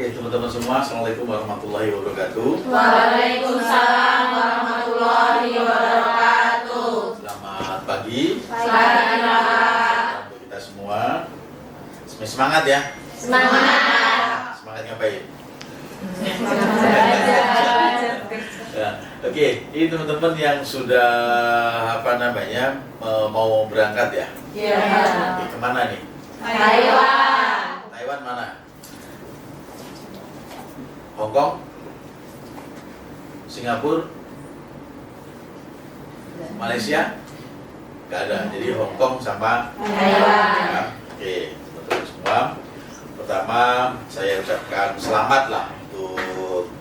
Oke, teman-teman semua, Assalamualaikum warahmatullahi wabarakatuh. Waalaikumsalam warahmatullahi wabarakatuh. Selamat pagi. Selamat Untuk kita semua. Semangat ya. semangat. Semangat ngapain? Belajar. Ya, oke, ini teman-teman yang sudah mau berangkat ya. Ya. Oke, kemana nih? Taiwan. Taiwan mana? Hong Kong? Singapura? Malaysia? Gak ada, jadi Hong Kong sama Taiwan. ya. Oke, teman-teman semua. Pertama, saya ucapkan selamat lah untuk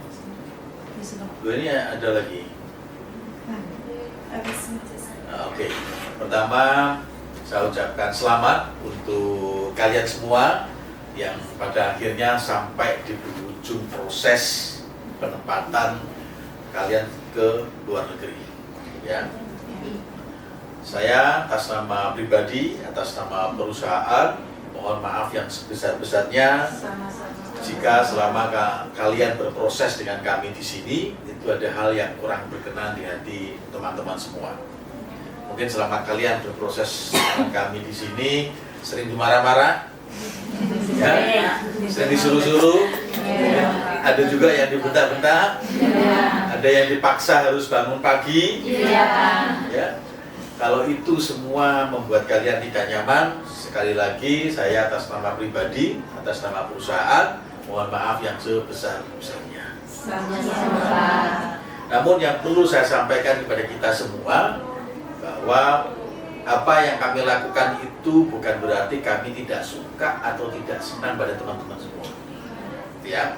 ini ada lagi. Oke, pertama saya ucapkan selamat untuk kalian semua yang pada akhirnya sampai di ujung proses penempatan kalian ke luar negeri. Ya, saya atas nama pribadi, atas nama perusahaan, mohon maaf yang sebesar-besarnya jika selama kalian berproses dengan kami di sini itu ada hal yang kurang berkenan di hati teman-teman semua. Mungkin selama kalian berproses dengan kami di sini sering dimarah-marah, ya, sering disuruh-suruh, ya. Ada juga yang dibentak-bentak, ada yang dipaksa harus bangun pagi, ya. Kalau itu semua membuat kalian tidak nyaman, sekali lagi saya atas nama pribadi, atas nama perusahaan, mohon maaf yang sebesar-besarnya. Namun yang perlu saya sampaikan kepada kita semua bahwa apa yang kami lakukan itu bukan berarti kami tidak suka atau tidak senang pada teman-teman semua. Ya.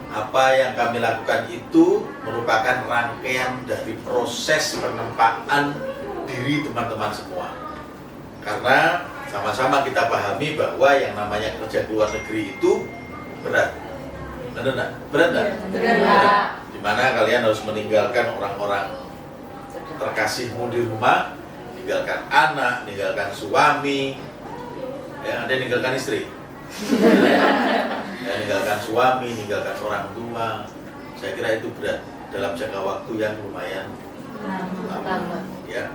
Apa yang kami lakukan itu merupakan rangkaian dari proses penempaan diri teman-teman semua. Karena sama-sama kita pahami bahwa yang namanya kerja ke luar negeri itu berat. Benar nggak? Berat nggak? Berat. Dimana kalian harus meninggalkan orang-orang terkasihmu di rumah, meninggalkan anak, meninggalkan suami, ya, ada yang meninggalkan istri, ya, meninggalkan suami, meninggalkan orang tua. Saya kira itu berat dalam jangka waktu yang lumayan lama, ya.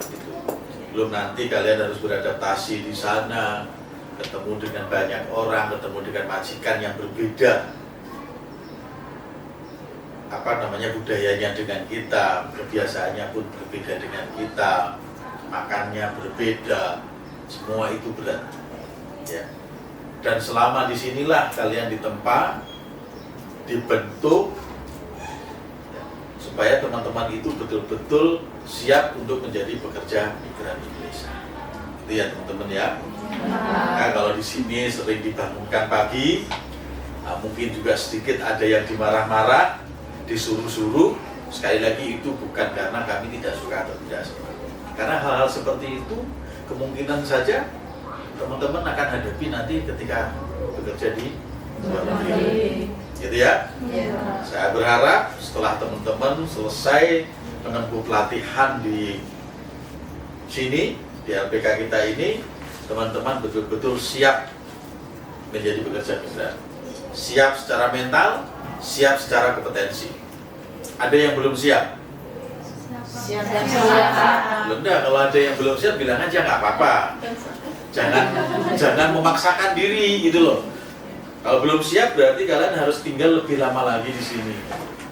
Itu. Belum nanti kalian harus beradaptasi di sana, ketemu dengan banyak orang, ketemu dengan majikan yang berbeda. Budayanya dengan kita, kebiasaannya pun berbeda dengan kita, makannya berbeda, semua itu berat, ya. Dan selama disinilah kalian ditempa, dibentuk, ya, supaya teman-teman itu betul-betul siap untuk menjadi pekerja migran Indonesia. Itu ya teman-teman ya. Nah, kalau di sini sering dibangunkan pagi, nah, mungkin juga sedikit ada yang dimarah-marah, disuruh-suruh. Sekali lagi itu bukan karena kami tidak suka atau tidak suka. Karena hal-hal seperti itu kemungkinan saja teman-teman akan hadapi nanti ketika bekerja di luar negeri. Gitu ya. Saya berharap setelah teman-teman selesai menempuh pelatihan di sini, di LPK kita ini, teman-teman betul-betul siap menjadi pekerja migran. Siap secara mental, siap secara kompetensi. Ada yang belum siap? Siap. Benda, kalau ada yang belum siap bilang aja nggak apa-apa. Jangan memaksakan diri gitu loh. Kalau belum siap berarti kalian harus tinggal lebih lama lagi di sini.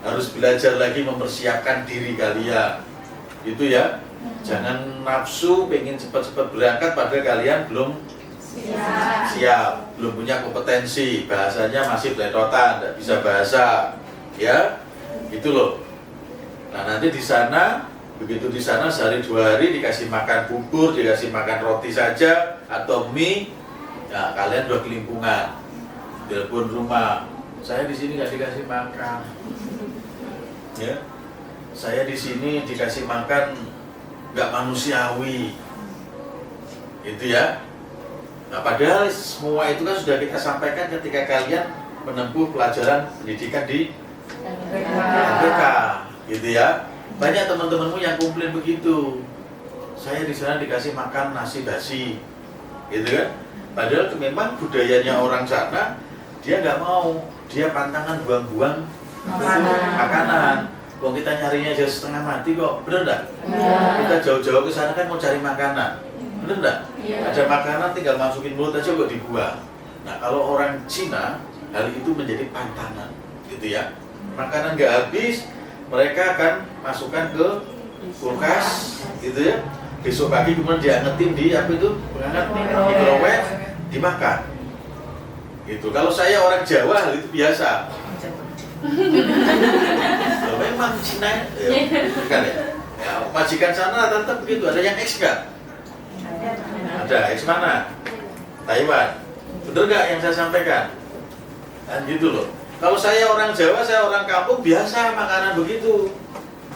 Harus belajar lagi mempersiapkan diri kalian. Gitu ya. Jangan nafsu pengen cepat-cepat berangkat padahal kalian belum siap, belum punya kompetensi, bahasanya masih beletotan, tidak bisa bahasa, ya, gitu loh. Nah nanti di sana, begitu di sana sehari 2 hari dikasih makan bubur, dikasih makan roti saja atau mie, nah kalian udah kelimpungan, telepon rumah, saya di sini nggak dikasih makan, ya, saya di sini dikasih makan nggak manusiawi, gitu ya. Nah padahal semua itu kan sudah kita sampaikan ketika kalian menempuh pelajaran pendidikan di LPK, gitu ya. Banyak teman-temanmu yang komplain begitu. Saya di sana dikasih makan nasi basi, gitu kan. Padahal memang budayanya orang sana dia nggak mau, dia pantangan buang-buang makanan. Kalau kita nyarinya aja setengah mati kok, bener nggak? Kita jauh-jauh ke sana kan mau cari makanan, bener nggak? Ada makanan tinggal masukin mulut aja kok dibuang. Nah kalau orang Cina, hal itu menjadi pantangan, gitu ya. Makanan nggak habis, mereka akan masukkan ke kulkas, gitu ya. Besok pagi kemudian diangetin di apa itu penghangat microwave, dimakan. Gitu. Kalau saya orang Jawa hal itu biasa. Loh, memang Cina kan ya? Ya, majikan sana tetap begitu. Ada yang X nggak? Ada. X mana? Taiwan. Bener nggak yang saya sampaikan? Dan gitu loh. Kalau saya orang Jawa, saya orang kampung, biasa makanan begitu.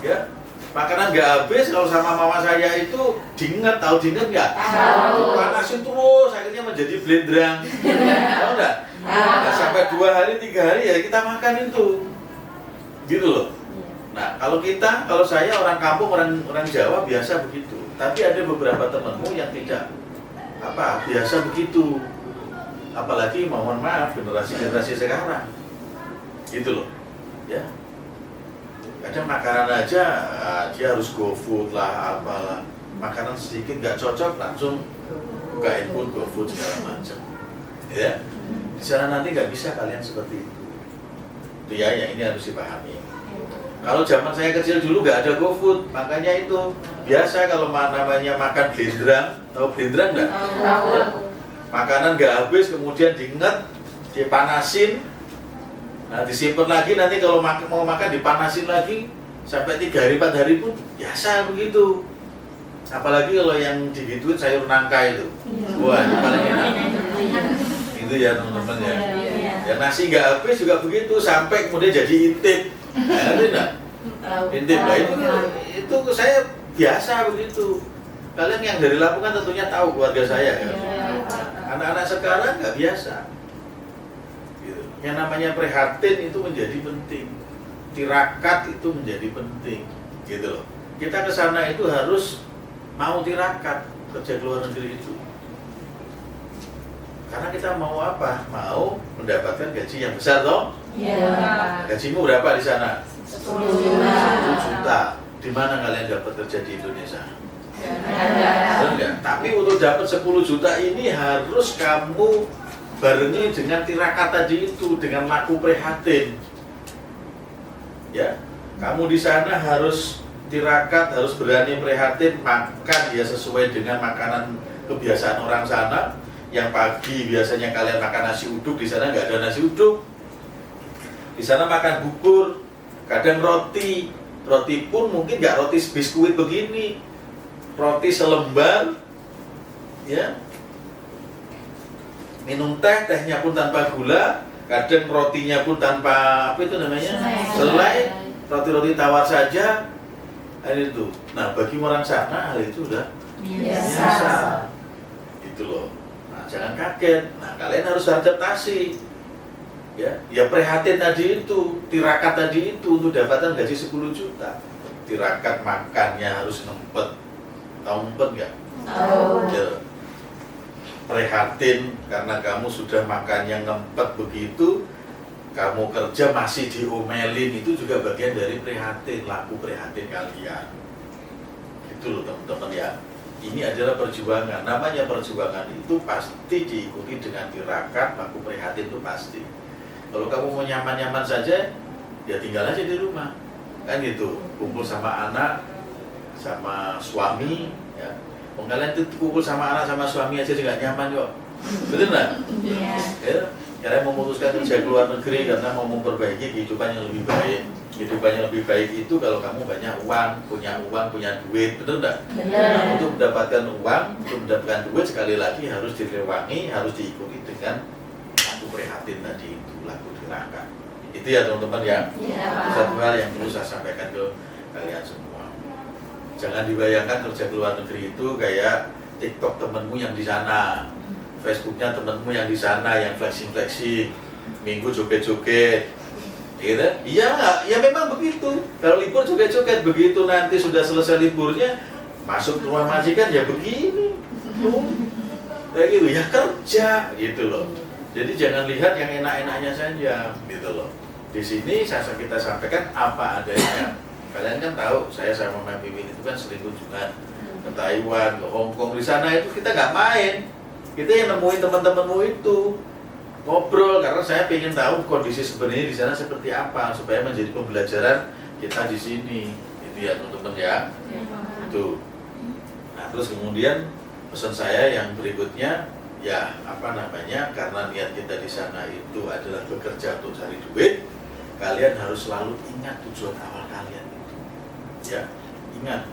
Ya. Makanan nggak habis, kalau sama mama saya itu diinget, tahu diinget nggak? Tahu. Panasin terus, akhirnya menjadi blendrang. Tahu nggak? Nah, sampai 2 hari, 3 hari ya kita makan itu. Gitu loh. Nah, kalau saya orang kampung, orang Jawa biasa begitu. Tapi ada beberapa temanmu yang tidak biasa begitu. Apalagi mohon maaf generasi sekarang. Gitu loh. Ya. Kadang makanan aja dia harus GoFood lah, apalah. Makanan sedikit nggak cocok langsung buka input GoFood segala macam. Ya. Di sana nanti nggak bisa kalian seperti itu. Itu ya, yang ini harus dipahami. Kalau zaman saya kecil dulu nggak ada GoFood, makanya itu biasa kalau namanya makan blendrang, tahu blendrang nggak? Makanan nggak habis kemudian diinget, dipanasin. Nah disimpan lagi, nanti kalau mau makan dipanasin lagi sampai 3 hari 4 hari pun biasa begitu. Apalagi kalau yang digituin sayur nangka itu, wah itu paling enak. Itu ya teman-teman ya. Ya nasi nggak habis juga begitu sampai kemudian jadi intip. Nah, itu enggak? Intip. Nah, itu saya biasa begitu. Kalian yang dari Lampung kan tentunya tahu keluarga saya kan. Anak-anak sekarang nggak biasa. Yang namanya prihatin itu menjadi penting, tirakat itu menjadi penting, gitu loh. Kita ke sana itu harus mau tirakat kerja ke luar negeri itu, karena kita mau apa? Mau mendapatkan gaji yang besar, toh? Iya. Gajimu berapa di sana? 10 juta. 10 juta. Di mana kalian dapat kerja di Indonesia? Ada. Tapi untuk dapat 10 juta ini harus kamu barengi dengan tirakat tadi itu, dengan laku prihatin. Ya, kamu di sana harus tirakat, harus berani prihatin, makan ya sesuai dengan makanan kebiasaan orang sana. Yang pagi biasanya kalian makan nasi uduk, di sana nggak ada nasi uduk. Di sana makan bubur, kadang roti. Roti pun mungkin nggak roti biskuit begini, roti selembar, ya. Minum teh, tehnya pun tanpa gula, kadang rotinya pun tanpa apa itu namanya? Selai, roti-roti tawar saja. Itu. Nah, bagi orang sana hal itu udah biasa. Itu loh. Nah, jangan kaget. Nah, kalian harus adaptasi. Ya prihatin tadi itu, tirakat tadi itu untuk dapatan gaji 10 juta. Tirakat makannya harus ngempet. Tahu ngempet nggak? Tahu. Ya. Prihatin karena kamu sudah makan yang ngempet begitu, kamu kerja masih diomelin, itu juga bagian dari prihatin, laku prihatin kalian. Itu loh teman-teman ya. Ini adalah perjuangan. Namanya perjuangan itu pasti diikuti dengan tirakat, laku prihatin itu pasti. Kalau kamu mau nyaman-nyaman saja, ya tinggal aja di rumah, kan gitu. Kumpul sama anak, sama suami, ya. Kalian tuh kumpul sama anak sama suami aja juga nyaman kok, betul nggak? Iya. Ya, kalian memutuskan kerja ke luar negeri karena mau memperbaiki kehidupan yang lebih baik. Kehidupan yang lebih baik itu kalau kamu banyak uang, punya duit, betul nggak? Benar. Nah, untuk mendapatkan uang, untuk mendapatkan duit sekali lagi harus direwangi, harus diikuti dengan laku prihatin tadi itu, laku tirakat. Itu ya teman-teman ya. Iya. Satu hal yang perlu saya sampaikan ke kalian semua. Jangan dibayangkan kerja ke luar negeri itu kayak TikTok temenmu yang di sana, Facebooknya temenmu yang di sana, yang flexing, minggu joget-joget, gitu. Iya nggak? Ya memang begitu. Kalau libur joget-joget, begitu nanti sudah selesai liburnya, masuk ke rumah majikan ya begini, kayak gitu ya kerja, gitu loh. Jadi jangan lihat yang enak-enaknya saja, gitu loh. Di sini kita sampaikan apa adanya. Kalian kan tahu, saya sama Mbak Mimin itu kan sering kunjungan ke Taiwan, ke Hong Kong. Di sana itu kita nggak main, kita yang nemuin teman-temanmu itu ngobrol, karena saya ingin tahu kondisi sebenarnya di sana seperti apa supaya menjadi pembelajaran kita di sini. Itu ya teman-teman ya. Itu. Nah terus kemudian pesan saya yang berikutnya, ya karena niat kita di sana itu adalah bekerja untuk cari duit, kalian harus selalu ingat tujuan awal kalian itu. Ya, ingat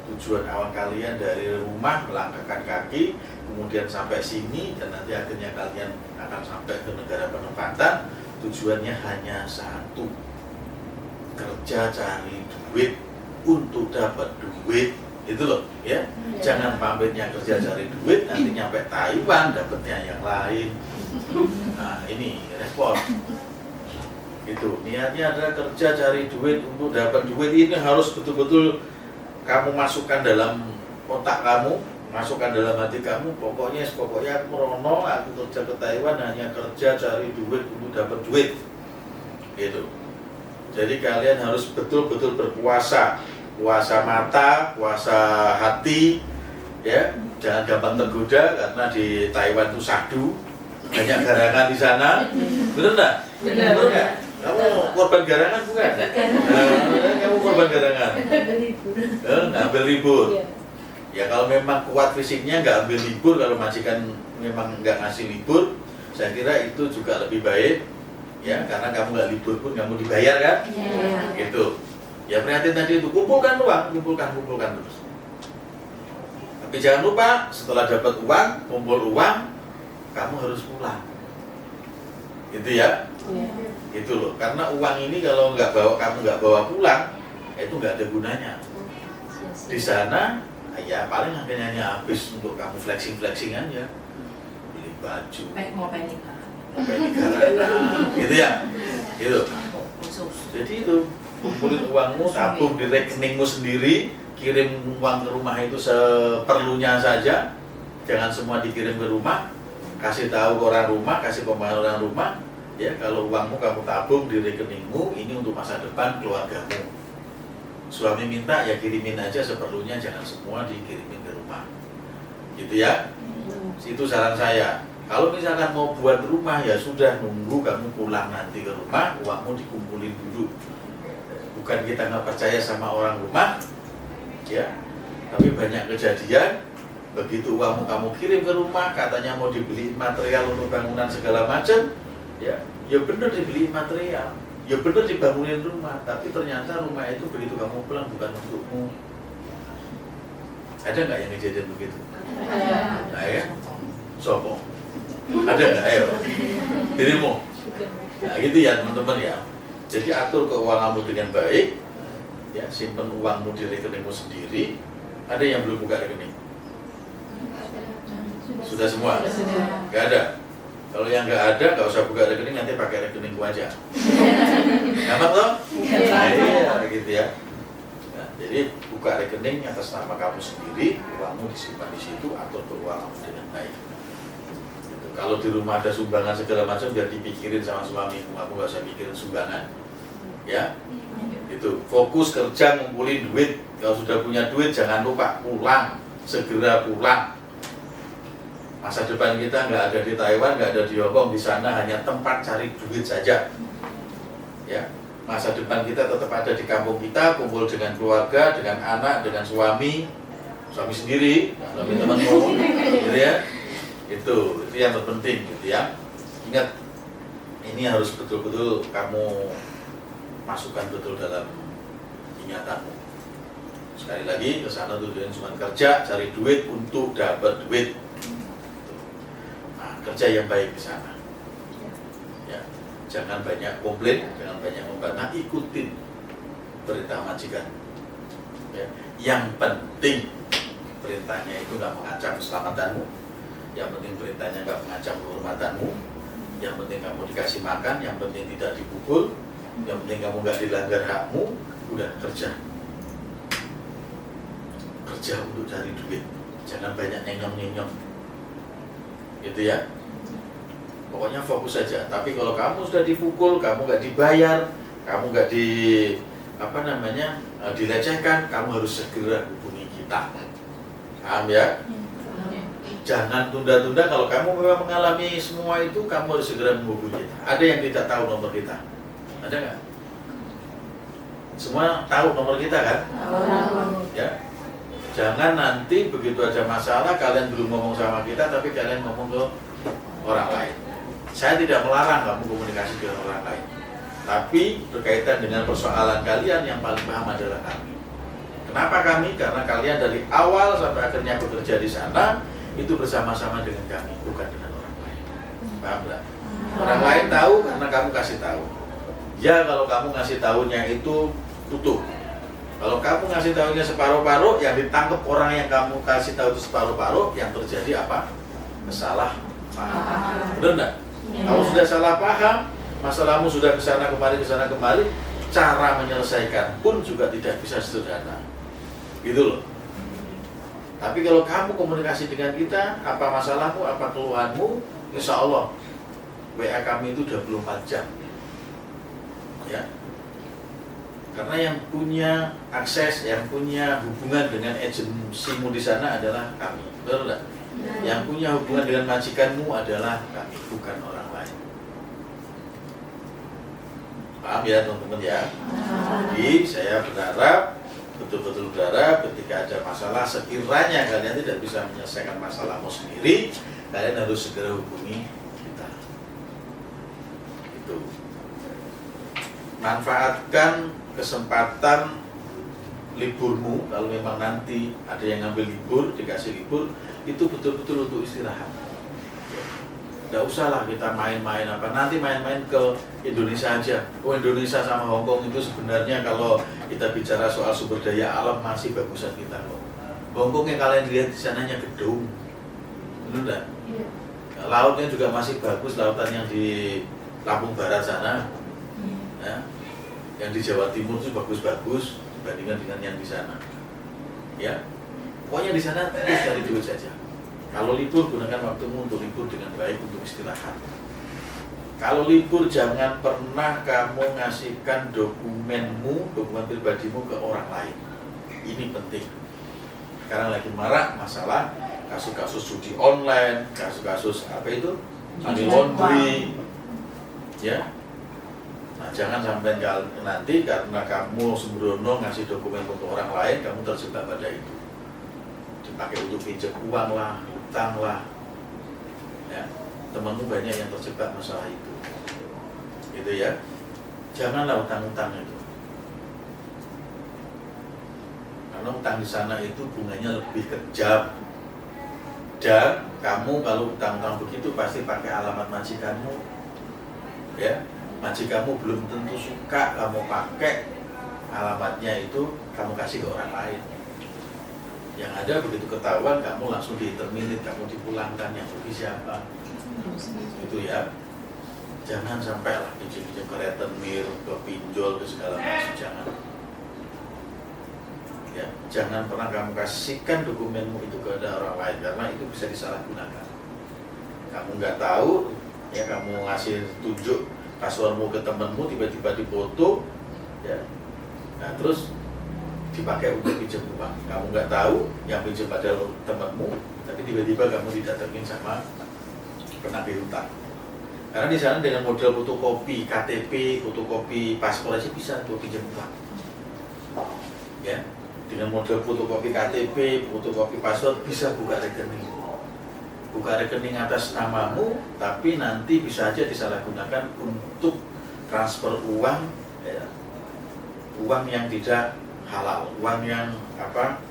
tujuan awal kalian dari rumah melangkahkan kaki, kemudian sampai sini dan nanti akhirnya kalian akan sampai ke negara penempatan. Tujuannya hanya satu, kerja cari duit untuk dapat duit. Itu loh ya, jangan pamitnya kerja cari duit nanti nyampe Taiwan dapatnya yang lain. Nah ini repot. Itu niatnya adalah kerja cari duit untuk dapat duit. Ini harus betul-betul kamu masukkan dalam otak kamu, masukkan dalam hati kamu. Pokoknya aku merono, aku kerja ke Taiwan hanya kerja cari duit untuk dapat duit. Gitu. Jadi kalian harus betul-betul berpuasa. Puasa mata, puasa hati, ya, jangan gampang tergoda karena di Taiwan itu syahdu, banyak garangan di sana, benar nggak? Benar nggak? Kamu korban garangan bukan? Kamu korban garangan? Ngambil libur. Ya kalau memang kuat fisiknya nggak ambil libur, kalau majikan memang nggak ngasih libur, saya kira itu juga lebih baik, ya, karena kamu nggak libur pun kamu dibayar kan? Gitu. Ya prihatin tadi itu, kumpulkan uang, kumpulkan terus. Tapi jangan lupa setelah dapat uang, kumpul uang, kamu harus pulang. Gitu ya? Gitu loh. Karena uang ini kalau kamu nggak bawa pulang, itu nggak ada gunanya. Di sana, ya paling hanya habis untuk kamu flexing aja, beli baju, Mau penik gitu ya, gitu. Jadi itu. Kumpulin uangmu, tabung di rekeningmu sendiri, kirim uang ke rumah itu seperlunya saja, jangan semua dikirim ke rumah, kasih tahu orang rumah, kasih pemahaman orang rumah, ya kalau uangmu kamu tabung di rekeningmu, ini untuk masa depan keluargamu. Suami minta ya kirimin aja seperlunya, jangan semua dikirimin ke rumah, gitu ya. Itu saran saya. Kalau misalkan mau buat rumah ya sudah, nunggu kamu pulang nanti ke rumah, uangmu dikumpulin dulu. Bukan kita nggak percaya sama orang rumah, ya, tapi banyak kejadian begitu uangmu kamu kirim ke rumah, katanya mau dibeli material untuk bangunan segala macam, ya benar dibeli material, ya benar dibangunin rumah, tapi ternyata rumah itu begitu kamu pulang bukan untukmu. Ada nggak yang kejadian begitu? Nah ya, sopo, ada nggak? Ayo, dirimu. Nah gitu ya teman-teman ya. Jadi atur keuanganmu dengan baik, ya simpen uangmu di rekeningmu sendiri. Ada yang belum buka rekening? Sudah semua? Nggak ada. Kalau yang nggak ada, nggak usah buka rekening, nanti pakai rekeningku aja. Gampang toh? Nah, iya, gitu ya. Nah, jadi buka rekening atas nama kamu sendiri, uangmu disimpan di situ, atur keuanganmu dengan baik. Kalau di rumah ada sumbangan segala macam, biar dipikirin sama suamimu, kamu gak usah pikirin sumbangan, ya. Itu fokus kerja ngumpulin duit. Kalau sudah punya duit, jangan lupa pulang, segera pulang. Masa depan kita nggak ada di Taiwan, nggak ada di Hong Kong, di sana hanya tempat cari duit saja. Ya, masa depan kita tetap ada di kampung kita, kumpul dengan keluarga, dengan anak, dengan suami sendiri, suami temanmu, gitu ya. Itu yang terpenting gitu ya. Ingat, ini harus betul-betul kamu masukkan betul dalam ingatanmu. Sekali lagi, ke sana tujuannya cuma kerja, cari duit untuk dapat duit. Nah, kerja yang baik di sana. Ya, jangan banyak komplain, jangan banyak membantah, ikutin perintah majikan. Ya, yang penting perintahnya itu nggak mengancam keselamatanmu. Yang penting perintahnya nggak mengancam kehormatanmu, yang penting kamu dikasih makan, yang penting tidak dipukul, yang penting kamu nggak dilanggar hakmu, udah kerja untuk cari duit, jangan banyak nyenyong, gitu ya. Pokoknya fokus saja. Tapi kalau kamu sudah dipukul, kamu nggak dibayar, kamu nggak dilecehkan, kamu harus segera hubungi kita. Paham ya? Jangan tunda-tunda. Kalau kamu memang mengalami semua itu, kamu harus segera menghubungi kita. Ada yang tidak tahu nomor kita? Ada nggak? Semua tahu nomor kita kan? Ya. Jangan nanti begitu ada masalah, kalian belum ngomong sama kita, tapi kalian ngomong ke orang lain. Saya tidak melarang kamu komunikasi dengan orang lain, tapi berkaitan dengan persoalan kalian yang paling paham adalah kami. Kenapa kami? Karena kalian dari awal sampai akhirnya bekerja di sana itu bersama-sama dengan kami, bukan dengan orang lain. Paham nggak? Orang lain tahu karena kamu kasih tahu. Ya, kalau kamu ngasih tahunya itu utuh. Kalau kamu ngasih tahunya separuh-paruh, yang ditangkap orang yang kamu kasih tahu itu separuh-paruh, yang terjadi apa? Kesalahpahaman. Benar nggak? Kalau sudah salah paham, masalahmu sudah kesana kemari, cara menyelesaikan pun juga tidak bisa sederhana. Gitu loh. Tapi kalau kamu komunikasi dengan kita, apa masalahmu, apa keluhanmu, insya Allah WA kami itu 24 jam. Ya. Karena yang punya akses, yang punya hubungan dengan agensimu di sana adalah kami. Betul nggak? Yang punya hubungan dengan majikanmu adalah kami, bukan orang lain. Paham ya teman-teman ya? Jadi saya berharap, betul-betul berharap ketika ada masalah, sekiranya kalian tidak bisa menyelesaikan masalahmu sendiri, kalian harus segera hubungi kita. Itu. Manfaatkan kesempatan liburmu. Kalau memang nanti ada yang ngambil libur, dikasih libur, itu betul-betul untuk istirahat. Tidak usahlah kita main-main apa, nanti main-main ke Indonesia aja. Oh, Indonesia sama Hongkong itu sebenarnya kalau kita bicara soal sumber daya alam masih bagusan kita kok. Hongkong yang kalian lihat di sananya gedung, benar enggak? Lautnya juga masih bagus, lautan yang di Lampung Barat sana, ya. Yang di Jawa Timur itu bagus-bagus dibandingkan dengan yang di sana. Ya, pokoknya di sana terus cari duit saja. Kalau libur, gunakan waktumu untuk libur dengan baik, untuk istirahat. Kalau libur, jangan pernah kamu ngasihkan dokumen pribadimu ke orang lain. Ini penting. Sekarang lagi marak masalah kasus-kasus judi online, kasus-kasus apa itu? Money laundry. Ya. Nah, jangan sampai nanti karena kamu sembrono ngasih dokumen untuk orang lain, kamu terjebak pada itu. Dipakai untuk pinjam uang lah, utang lah. Ya, temanmu banyak yang terjebak masalah itu. Gitu ya. Janganlah utang-utang itu. Karena utang di sana itu bunganya lebih kejam. Dan kamu kalau utang-utang begitu pasti pakai alamat majikanmu. Ya. Majikanmu belum tentu suka kamu pakai alamatnya itu, kamu kasih ke orang lain. Yang ada begitu ketahuan, kamu langsung diterminate, kamu dipulangkan, yang rugi siapa? Itu ya. Jangan sampai lah pinjam-pinjam ke retenir, ke pinjol, ke segala macam, jangan. Ya, jangan pernah kamu kasihkan dokumenmu itu ke orang lain, karena itu bisa disalahgunakan. Kamu nggak tahu, ya kamu ngasih tunjuk passwordmu ke temanmu, tiba-tiba dipoto, ya. Nah terus dipakai untuk pinjam uang. Kamu nggak tahu yang pinjam adalah temanmu, tapi tiba-tiba kamu didatengin sama penagih hutang. Karena di sana dengan model fotokopi KTP, fotokopi paspor aja bisa untuk pinjam uang. Ya, dengan model fotokopi KTP, fotokopi paspor bisa buka rekening. Buka rekening atas namamu, tapi nanti bisa aja disalahgunakan untuk transfer uang, ya, uang yang tidak halal, uang yang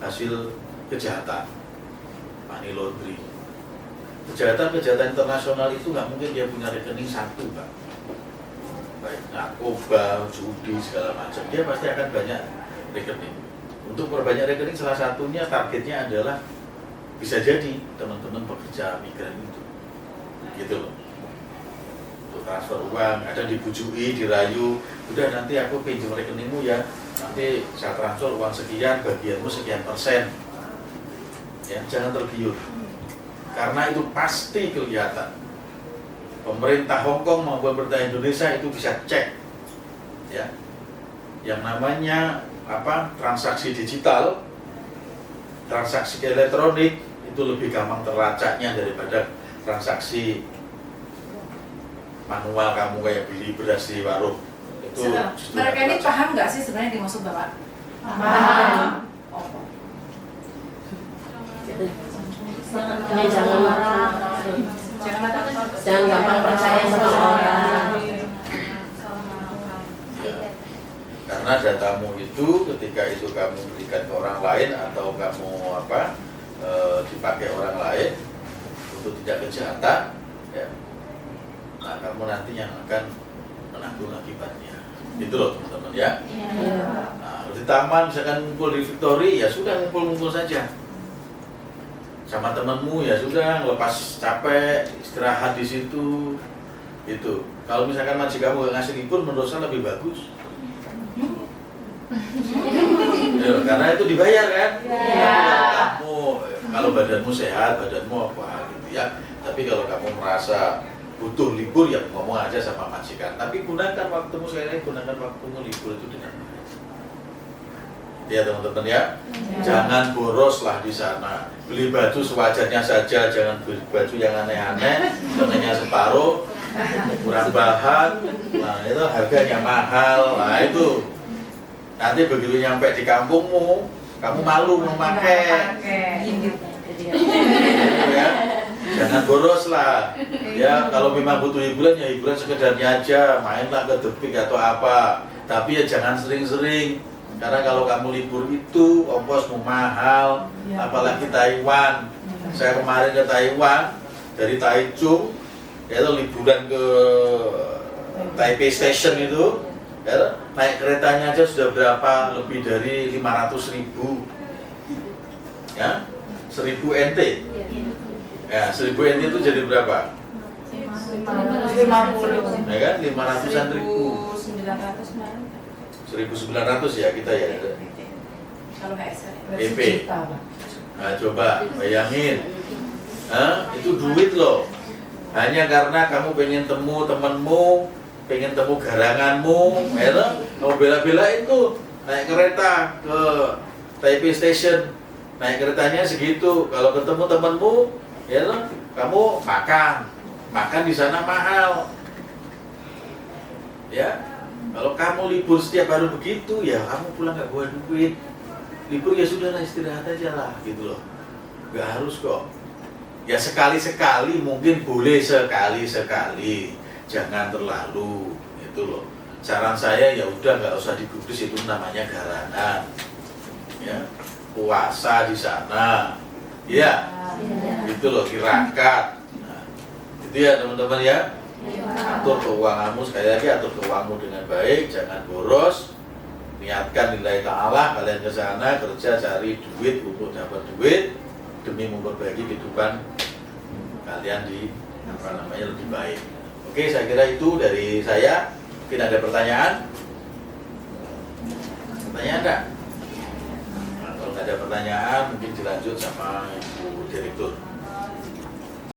hasil kejahatan, money laundering. Kejahatan internasional itu nggak mungkin dia punya rekening satu, Pak. Baik narkoba, judi segala macam, dia pasti akan banyak rekening. Untuk perbanyak rekening salah satunya targetnya adalah bisa jadi teman-teman pekerja migran itu, gitu loh. Untuk transfer uang, ada dibujui, dirayu, udah nanti aku pinjam rekeningmu ya, nanti saya transfer uang sekian, bagianmu sekian persen. Ya, jangan tergiur, karena itu pasti kelihatan. pemerintah Hong Kong maupun pemerintah Indonesia itu bisa cek, ya, yang namanya transaksi digital, transaksi elektronik itu lebih gampang terlacaknya daripada transaksi manual kamu kayak beli beras di warung. Itu mereka ini paham nggak sih sebenarnya yang dimaksud Bapak? Paham. Jangan marah. Jangan gampang percaya sama orang. Karena datamu itu ketika itu kamu berikan ke orang lain atau kamu dipakai orang lain untuk tidak kejahatan, ya, nah kamu nanti yang akan menanggung akibatnya. Itu loh teman-teman ya. Nah, di taman misalkan ngumpul di Victory, ya sudah ngumpul-ngumpul saja sama temanmu, ya sudah lepas capek istirahat di situ. Itu kalau misalkan majikanmu gak ngasih libur, menurut saya lebih bagus. Ya, karena itu dibayar kan. Kamu kalau badanmu sehat, badanmu apa gitu ya. Tapi kalau kamu merasa butuh libur, ya ngomong aja sama majikan. Tapi gunakan waktumu, sekali lagi gunakan waktumu libur itu dengan baik. Ya teman-teman ya, jangan boros lah di sana. Beli baju sewajarnya saja, jangan beli baju yang aneh-aneh, lengannya separuh, kurang bahan. Nah itu harganya mahal. Nah itu nanti begitu nyampe di kampungmu, kamu malu memakai. Ya, jangan boros lah. Ya kalau memang butuh hiburan, ya hiburan sekedarnya aja, mainlah ke tebing atau apa. Tapi ya jangan sering-sering. Karena kalau kamu libur itu ongkosmu mahal, apalagi Taiwan. Saya kemarin ke Taiwan dari Taichung, itu liburan ke Taipei Station itu, ya, naik keretanya aja sudah berapa? Lebih dari 500.000, ya, 1.000 NT. Ya, 1.000 NT itu jadi berapa? 50. Ya kan, 500-an ribu. 1.900 ya kita ya. Kalau HSL. EP. Nah coba bayangin, itu duit loh. Hanya karena kamu pengen temu temenmu, pengen temu garanganmu, ya, kamu bela-belain tuh naik kereta ke Taipei Station, naik keretanya segitu. Kalau ketemu temenmu, ya, kamu makan di sana mahal, ya. Kalau kamu libur setiap hari begitu, ya kamu pulang nggak bawa duit. Libur ya sudah lah, istirahat aja lah, gitu loh. Nggak harus kok. Ya sekali-sekali mungkin boleh, sekali-sekali, jangan terlalu, itu loh. Saran saya ya udah nggak usah digubris, itu namanya garangan. Ya, puasa di sana, ya, itu loh tirakat. Nah, itu ya teman-teman ya. Atur keuanganmu, sekali lagi atur keuanganmu dengan baik, jangan boros. Niatkan lillahi ta'ala, kalian ke sana kerja cari duit untuk dapat duit demi memperbaiki kehidupan kalian di lebih baik. Oke, saya kira itu dari saya. Mungkin ada pertanyaan? Pertanyaan enggak? Nah, kalau nggak ada pertanyaan, mungkin dilanjut sama Ibu Direktur.